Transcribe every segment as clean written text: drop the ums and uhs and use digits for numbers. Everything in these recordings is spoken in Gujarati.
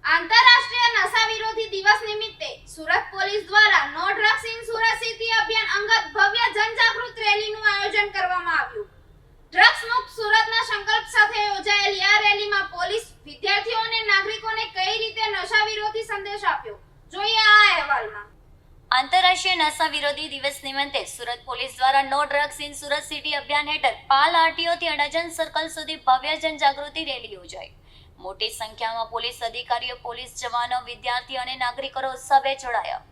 આંતરરાષ્ટ્રીય નશા વિરોધી દિવસ નિમિત્તે સુરત પોલીસ દ્વારા no drugs in Surat city અભિયાન અંગત ભવ્ય જનજાગૃત રેલીનું આયોજન કરવામાં આવ્યું। ડ્રગ્સ મુક્ત સુરતના સંકલ્પ સાથે યોજાયેલી આ રેલીમાં પોલીસ વિદ્યાર્થીઓ અને નાગરિકોને કઈ રીતે નશા વિરોધી સંદેશ આપ્યો, જોઈએ આ અહેવાલમાં। આંતરરાષ્ટ્રીય નશા વિરોધી દિવસ નિમિત્તે સુરત પોલીસ દ્વારા no drugs in Surat city અભિયાન હેઠળ પાલ આરટીઓ થી અડાજણ સર્કલ સુધી ભવ્ય જનજાગૃતિ રેલી યોજાઈ। મોટી સંખ્યામાં પોલીસ અધિકારીઓ, પોલીસ જવાનો, વિદ્યાર્થીઓ અને નાગરિકો ઉત્સાહભેર જોડાયા।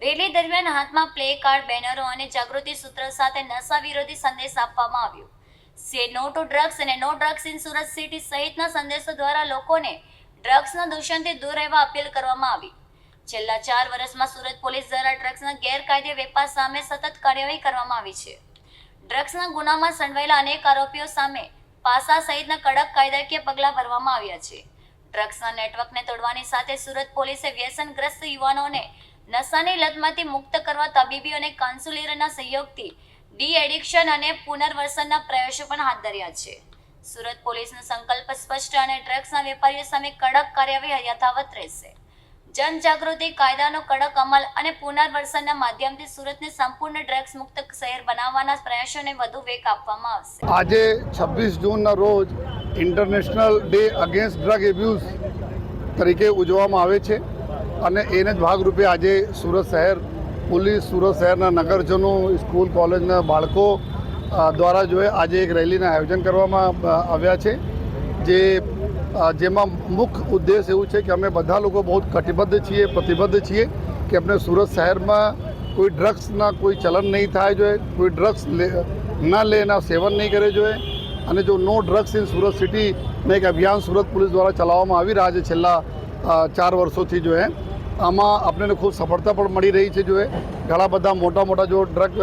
રેલી દરમિયાન હાથમાં પ્લે કાર્ડ, બેનરો અને જાગૃતિ સૂત્ર સાથે નશા વિરોધી સંદેશ આપવામાં આવ્યો। સે નો ટુ ડ્રગ્સ અને no drugs in Surat city સહિતના સંદેશો દ્વારા લોકોને ડ્રગ્સના દૂષણથી દૂર રહેવા અપીલ કરવામાં આવી। છેલ્લા 4 વર્ષમાં સુરત પોલીસ દ્વારા ડ્રગ્સના ગેરકાયદે વેપાર સામે સતત કાર્યવાહી કરવામાં આવી છે। ડ્રગ્સના ગુનામાં સંડવાયેલા અનેક આરોપીઓ સામે પાસા સહિતના કડક કાયદાકીય પગલાં ભરવામાં આવ્યા છે। ડ્રગ્સના નેટવર્કને તોડવાની સાથે સુરત પોલીસે વ્યસનગ્રસ્ત યુવાનોને નશાની લતમાંથી મુક્ત કરવા તબીબી અને કાઉન્સિલરના સહયોગથી ડી એડિક્શન અને પુનર્વસનના પ્રયાસો પણ હાથ ધર્યા છે। સુરત પોલીસનો સંકલ્પ સ્પષ્ટ અને ડ્રગ્સના વેપારીઓ સામે કડક કાર્યવાહી યથાવત રહેશે। જનજાગૃતિ, કાયદાનો કડક અમલ અને પુનર્વસનના માધ્યમથી સુરતને સંપૂર્ણ ડ્રગ્સ મુક્ત શહેર બનાવવાના પ્રયાસોને વધુ વેગ આપવામાં આવશે। આજે 26 જૂનના રોજ international day against drug abuse તરીકે ઉજવવામાં આવે છે અને એને જ ભાગરૂપે આજે સુરત શહેર પોલીસ, સુરત શહેરના નગરજનો, સ્કૂલ કોલેજના બાળકો દ્વારા આજે એક રેલીનું આયોજન કરવામાં આવ્યા છે, જેમાં મુખ્ય ઉદ્દેશ એવું છે કે અમે બધા લોકો બહુ કટિબદ્ધ છીએ, પ્રતિબદ્ધ છીએ કે આપણે સુરત શહેરમાં કોઈ ડ્રગ્સના કોઈ ચલન નહીં થાય જોઈએ, કોઈ ડ્રગ્સ ન લે, એના સેવન નહીં કરે જોઈએ અને જો નો ડ્રગ્સ ઇન સુરત સિટીનું એક અભિયાન સુરત પોલીસ દ્વારા ચલાવવામાં આવી રહ્યા છે છેલ્લા 4 વર્ષોથી આમાં આપણને ખૂબ સફળતા પણ મળી રહી છે। ઘણા બધા મોટા મોટા ડ્રગ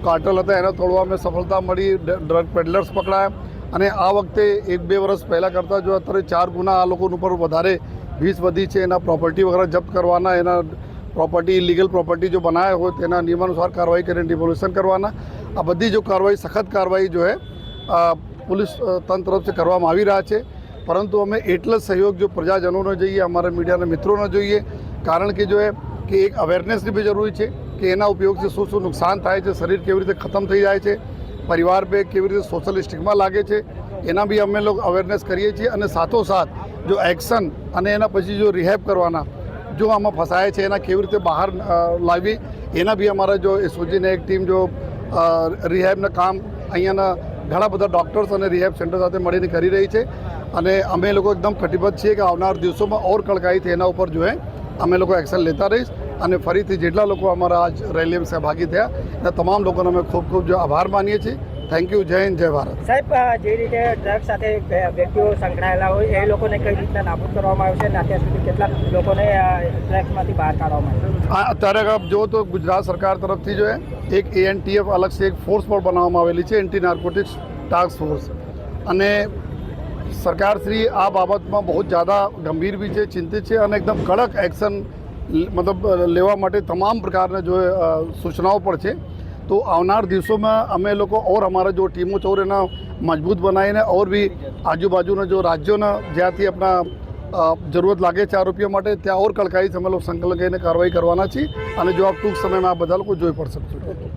કાર્ટલ હતા એને તોડવામાં સફળતા મળી, ડ્રગ પેડલર્સ પકડાયા અને આ વખતે 1-2 વર્ષ પહેલાં કરતાં અત્યારે 4 ગુના આ લોકો ઉપર વધારે 20 વધી છે। એના પ્રોપર્ટી વગેરે જપ્ત કરવાના, એના પ્રોપર્ટી ઇલીગલ પ્રોપર્ટી બનાવ્યા હોય તેના નિયમાનુસાર કાર્યવાહી કરીને ડિમોલિશન કરવાના, આ બધી કાર્યવાહી, સખત કાર્યવાહી પોલીસ તંત્ર તરફથી કરવામાં આવી રહ્યા છે। પરંતુ અમે એટલો જ સહયોગ પ્રજાજનોનો જોઈએ, અમારા મીડિયાના મિત્રોનો જોઈએ, કારણ કે કે એક અવેરનેસની બી જરૂરી છે કે એના ઉપયોગથી શું નુકસાન થાય છે, શરીર કેવી રીતે ખતમ થઈ જાય છે, પરિવાર પર કેવી રીતે સોશિયલ સ્ટિગ્મા લાગે છે, એના બી અમે લોકો અવેરનેસ કરીએ છીએ અને સાથોસાથ એક્શન અને એના પછી રિહેબ કરવાના, આમાં ફસાય છે એના કેવી રીતે બહાર લાવી એના બી અમારા એસઓજીને એક ટીમ રિહેબના કામ અહીંયાના ઘણા બધા ડૉક્ટર્સ અને રિહેબ સેન્ટર સાથે મળીને કરી રહી છે અને અમે લોકો એકદમ કટિબદ્ધ છીએ કે આવનાર દિવસોમાં ઓર કડકાઈથી એના ઉપર અમે લોકો એક્શન લેતા રહીશ અને ફરીથી જેટલા લોકો અમારા આજ રેલીમાં સહભાગી થયા એ તમામ લોકોનો અમે ખૂબ ખૂબ આભાર માનીએ છીએ। Thank you. જય હિન્દ, જય ભારત। સાહેબ, જે રીતે ડ્રગ્સ સાથે વ્યક્તિઓ સંકળાયેલા હોય એ લોકોને કઈ રીતના નાબૂદ કરવામાં આવ્યું છે અને અત્યાર સુધી કેટલા લોકોને ડ્રગ્સમાંથી બહાર કાઢવામાં આવ્યું? અત્યારે આપ જો તો ગુજરાત સરકાર તરફથી એક ANTF અલગથી એક ફોર્સ પણ બનાવવામાં આવેલી છે, એન્ટી નાર્કોટિક્સ ટાસ્ક ફોર્સ, અને સરકારશ્રી આ બાબતમાં બહુ જ્યાદા ગંભીર બી છે, ચિંતિત છે અને એકદમ કડક એક્શન લેવા માટે તમામ પ્રકારના સૂચનાઓ પણ છે। તો આવનાર દિવસોમાં અમે લોકો ઓર અમારા ટીમો છે એના મજબૂત બનાવીને ઓર બી આજુબાજુના રાજ્યોના જ્યાંથી આપણા જરૂરત લાગે છે આરોપીઓ માટે ત્યાં ઓર કડકાઈથી અમે લોકો સંકલન કરીને કાર્યવાહી કરવાના છીએ અને આપ ટૂંક સમયમાં આ બધા લોકો જોઈ પણ શકશો।